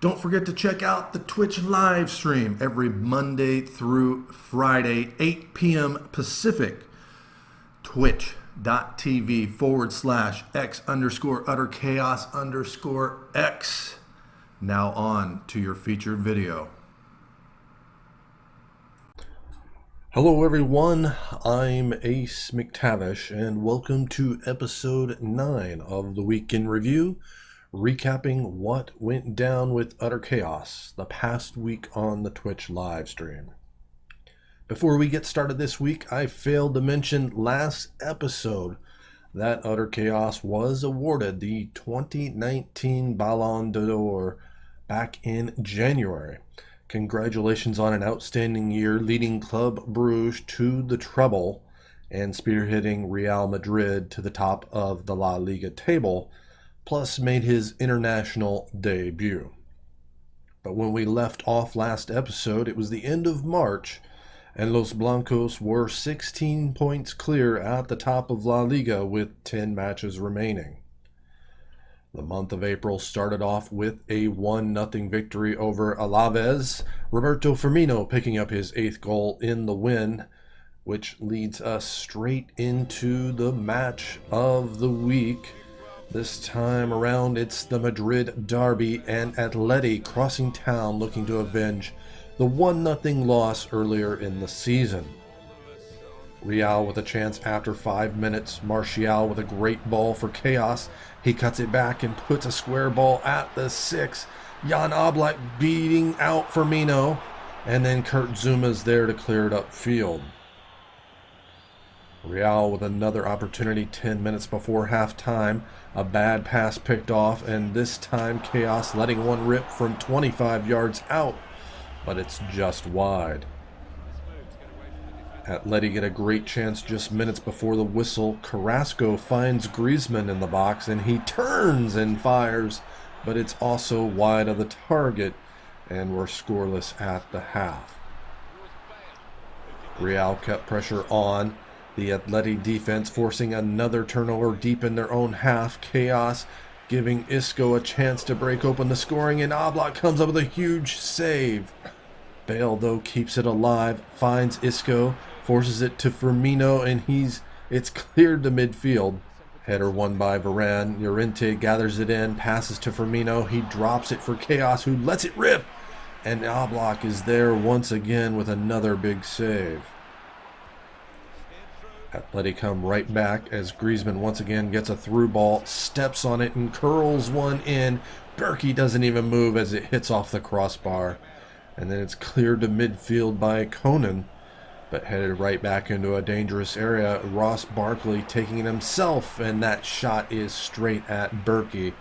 Don't forget to check out the Twitch live stream every Monday through Friday, 8 p.m. Pacific. Twitch.tv/X_UtterChaos_X. Now on to your featured video. Hello everyone, I'm Ace McTavish and welcome to episode 9 of the Week in Review, recapping what went down with UtterChaos the past week on the Twitch live stream. Before we get started this week, I failed to mention last episode that UtterChaos was awarded the 2019 Ballon d'Or back in January. Congratulations on an outstanding year, leading Club Bruges to the treble and spearheading Real Madrid to the top of the La Liga table, plus made his international debut. But when we left off last episode, it was the end of March, and Los Blancos were 16 points clear at the top of La Liga with 10 matches remaining. The month of April started off with a 1-0 victory over Alaves, Roberto Firmino picking up his 8th goal in the win, which leads us straight into the match of the week. This time around it's the Madrid derby and Atleti crossing town looking to avenge the 1-0 loss earlier in the season. Real with a chance after 5 minutes. Martial with a great ball for Chaos. He cuts it back and puts a square ball at the 6. Jan Oblak beating out Firmino. And then Kurt Zuma's there to clear it upfield. Real with another opportunity 10 minutes before halftime. A bad pass picked off, and this time Chaos letting one rip from 25 yards out. But it's just wide. Atleti get a great chance just minutes before the whistle. Carrasco finds Griezmann in the box and he turns and fires, but it's also wide of the target and we're scoreless at the half. Real kept pressure on the Atleti defense, forcing another turnover deep in their own half. Chaos giving Isco a chance to break open the scoring, and Oblak comes up with a huge save. Bale though keeps it alive, finds Isco, forces it to Firmino, and it's cleared to midfield. Header won by Varane. Llorente gathers it in, passes to Firmino. He drops it for Chaos, who lets it rip. And Oblak is there once again with another big save. Atleti come right back as Griezmann once again gets a through ball, steps on it, and curls one in. Berkey doesn't even move as it hits off the crossbar. And then it's cleared to midfield by Conan, but headed right back into a dangerous area. Ross Barkley taking it himself, and that shot is straight at Berkey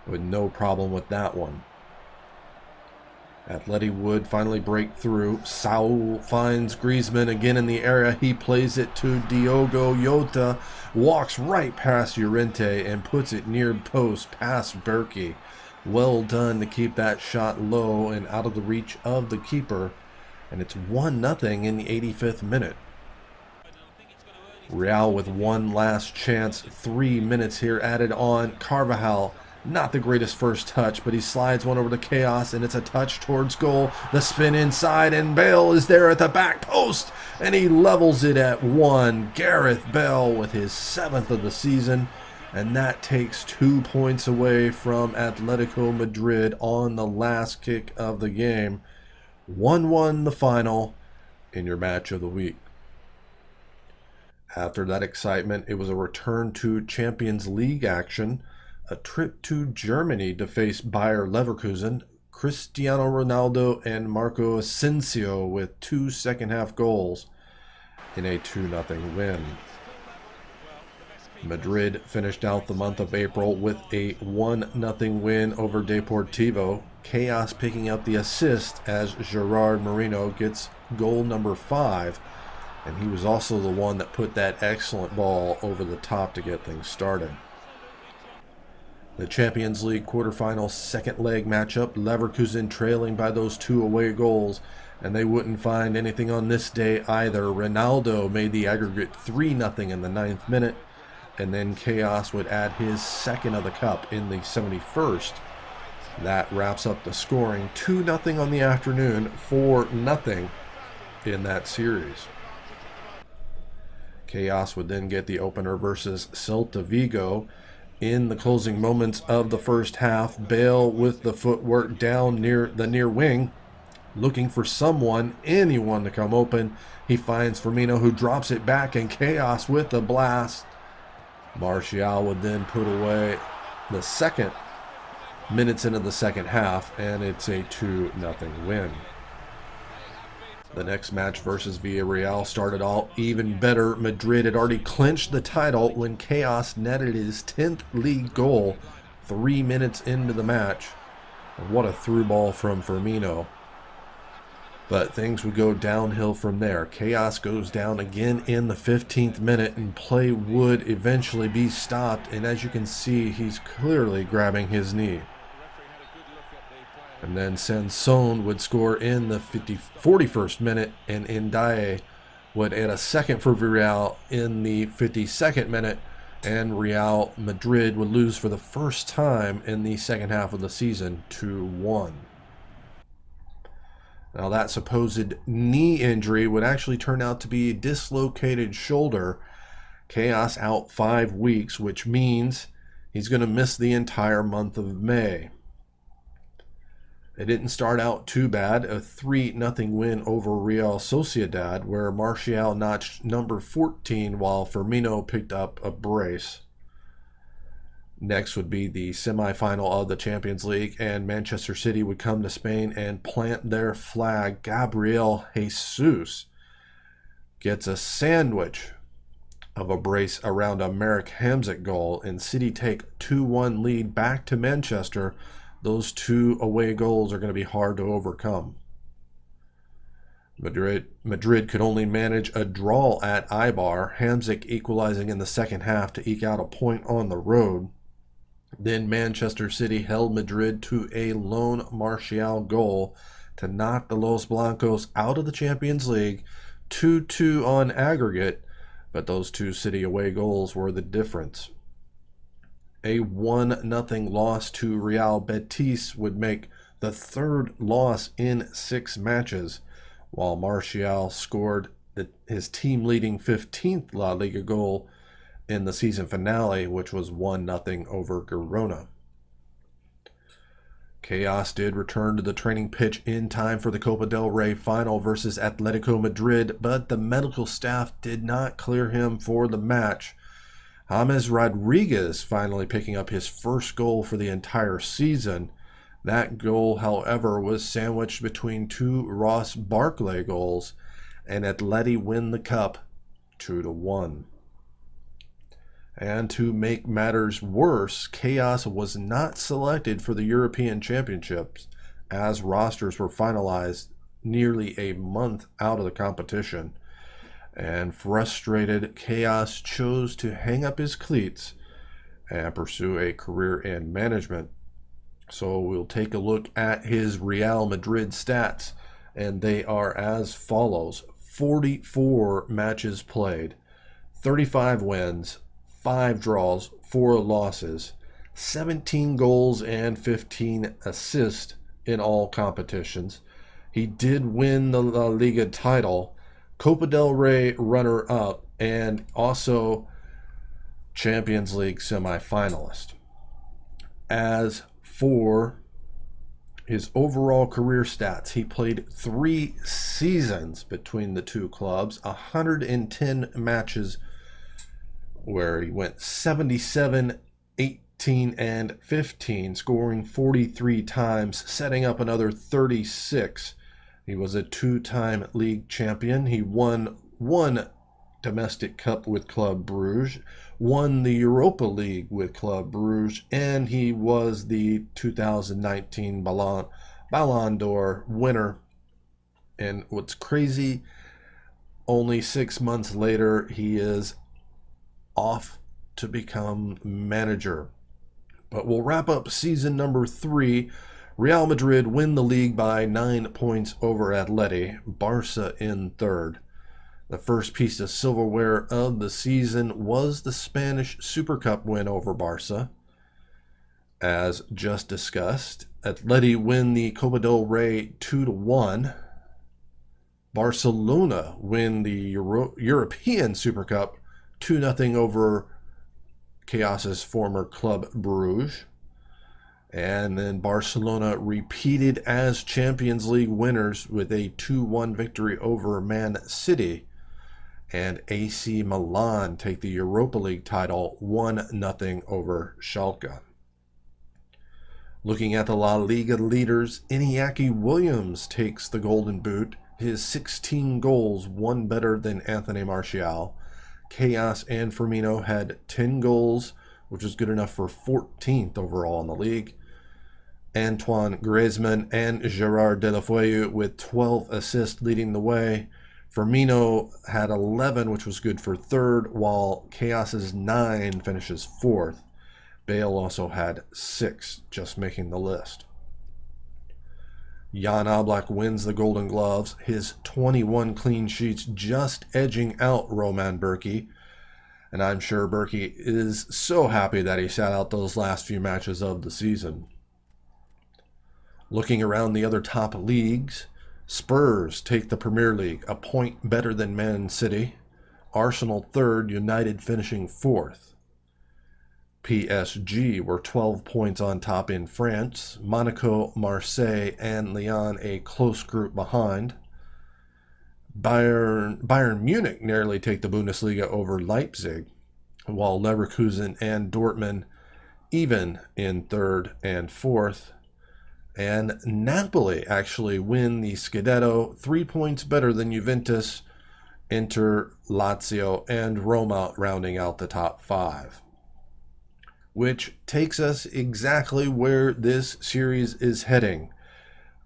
with no problem with that one. Atleti would finally break through. Saul finds Griezmann again in the area. He plays it to Diogo Jota, walks right past Llorente and puts it near post past Berkey. Well done to keep that shot low and out of the reach of the keeper. And it's 1-0 in the 85th minute. Real with one last chance. 3 minutes here added on. Carvajal, not the greatest first touch, but he slides one over to Chaos, and it's a touch towards goal. The spin inside, and Bale is there at the back post, and he levels it at 1. Gareth Bale with his 7th of the season. And that takes 2 points away from Atletico Madrid on the last kick of the game. 1-1 the final in your match of the week. After that excitement, it was a return to Champions League action. A trip to Germany to face Bayer Leverkusen. Cristiano Ronaldo and Marco Asensio with 2 second-half goals in a 2-0 win. Madrid finished out the month of April with a 1-0 win over Deportivo. Chaos picking up the assist as Gerard Moreno gets goal number 5. And he was also the one that put that excellent ball over the top to get things started. The Champions League quarterfinal second leg matchup, Leverkusen trailing by those 2 away goals. And they wouldn't find anything on this day either. Ronaldo made the aggregate 3-0 in the 9th minute. And then Chaos would add his 2nd of the cup in the 71st. That wraps up the scoring. 2-0 on the afternoon, 4-0 in that series. Chaos would then get the opener versus Celta Vigo. In the closing moments of the first half, Bale with the footwork down near the near wing, looking for anyone to come open. He finds Firmino, who drops it back, and Chaos with the blast. Martial would then put away the second minutes into the second half, and it's a 2-0 win. The next match versus Villarreal started all even better. Madrid had already clinched the title when Chaos netted his 10th league goal 3 minutes into the match. What a through ball from Firmino. But things would go downhill from there. Chaos goes down again in the 15th minute, and play would eventually be stopped. And as you can see, he's clearly grabbing his knee. And then Sansone would score in the 41st minute, and Ndiaye would add a second for Villarreal in the 52nd minute, and Real Madrid would lose for the first time in the second half of the season, 2-1. Now that supposed knee injury would actually turn out to be a dislocated shoulder. Chaos out 5 weeks, which means he's going to miss the entire month of May. It didn't start out too bad. A 3-0 win over Real Sociedad, where Martial notched number 14 while Firmino picked up a brace. Next would be the semi-final of the Champions League, and Manchester City would come to Spain and plant their flag. Gabriel Jesus gets a sandwich of a brace around a Marek Hamsik goal, and City take 2-1 lead back to Manchester. Those 2 away goals are going to be hard to overcome. Madrid could only manage a draw at Eibar, Hamsik equalizing in the second half to eke out a point on the road. Then Manchester City held Madrid to a lone Martial goal to knock the Los Blancos out of the Champions League, 2-2 on aggregate, but those 2 City away goals were the difference. A 1-0 loss to Real Betis would make the 3rd loss in 6 matches, while Martial scored his team-leading 15th La Liga goal in the season finale, which was 1-0 over Girona. Chaos did return to the training pitch in time for the Copa del Rey final versus Atletico Madrid, but the medical staff did not clear him for the match. James Rodriguez finally picking up his first goal for the entire season. That goal, however, was sandwiched between 2 Ross Barkley goals, and Atleti win the cup 2-1. And to make matters worse, Chaos was not selected for the European Championships, as rosters were finalized nearly a month out of the competition. And frustrated, Chaos chose to hang up his cleats and pursue a career in management. So we'll take a look at his Real Madrid stats, and they are as follows. 44 matches played, 35 wins, 5 draws, 4 losses, 17 goals and 15 assists in all competitions. He did win the La Liga title, Copa del Rey runner-up, and also Champions League semifinalist. As for his overall career stats, he played 3 seasons between the 2 clubs, 110 matches where he went 77, 18, and 15, scoring 43 times, setting up another 36. He was a 2-time league champion. He won 1 domestic cup with Club Bruges, won the Europa League with Club Bruges, and he was the 2019 Ballon d'Or winner. And what's crazy, only 6 months later, he is off to become manager. But we'll wrap up season number 3. Real Madrid win the league by 9 points over Atleti, Barca in 3rd. The first piece of silverware of the season was the Spanish Super Cup win over Barca. As just discussed, Atleti win the Copa del Rey 2-1. Barcelona win the European Super Cup 2-0 over Chaos's former club Bruges. And then Barcelona repeated as Champions League winners with a 2-1 victory over Man City. And AC Milan take the Europa League title 1-0 over Schalke. Looking at the La Liga leaders, Iñaki Williams takes the Golden Boot. His 16 goals, one better than Anthony Martial. Chaos and Firmino had 10 goals, which was good enough for 14th overall in the league. Antoine Griezmann and Gerard Deulofeu with 12 assists leading the way. Firmino had 11, which was good for third, while Chaos's 9 finishes fourth. Bale also had 6, just making the list. Jan Oblak wins the Golden Gloves, his 21 clean sheets just edging out Roman Bürki. And I'm sure Bürki is so happy that he sat out those last few matches of the season. Looking around the other top leagues, Spurs take the Premier League, a point better than Man City. Arsenal third, United finishing fourth. PSG were 12 points on top in France. Monaco, Marseille, and Lyon a close group behind. Bayern Munich narrowly take the Bundesliga over Leipzig, while Leverkusen and Dortmund even in third and fourth. And Napoli actually win the Scudetto, 3 points better than Juventus, Inter, Lazio, and Roma rounding out the top 5. Which takes us exactly where this series is heading.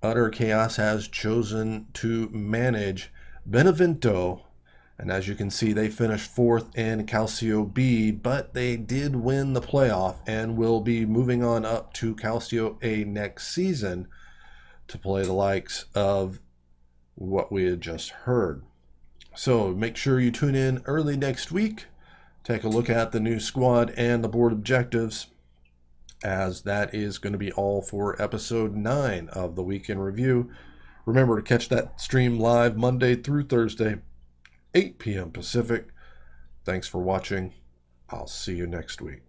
UtterChaos has chosen to manage Benevento, and as you can see, they finished 4th in Calcio B, but they did win the playoff and will be moving on up to Calcio A next season to play the likes of what we had just heard. So make sure you tune in early next week. Take a look at the new squad and the board objectives, as that is going to be all for episode 9 of the Week in Review. Remember to catch that stream live Monday through Thursday, 8 p.m. Pacific. Thanks for watching. I'll see you next week.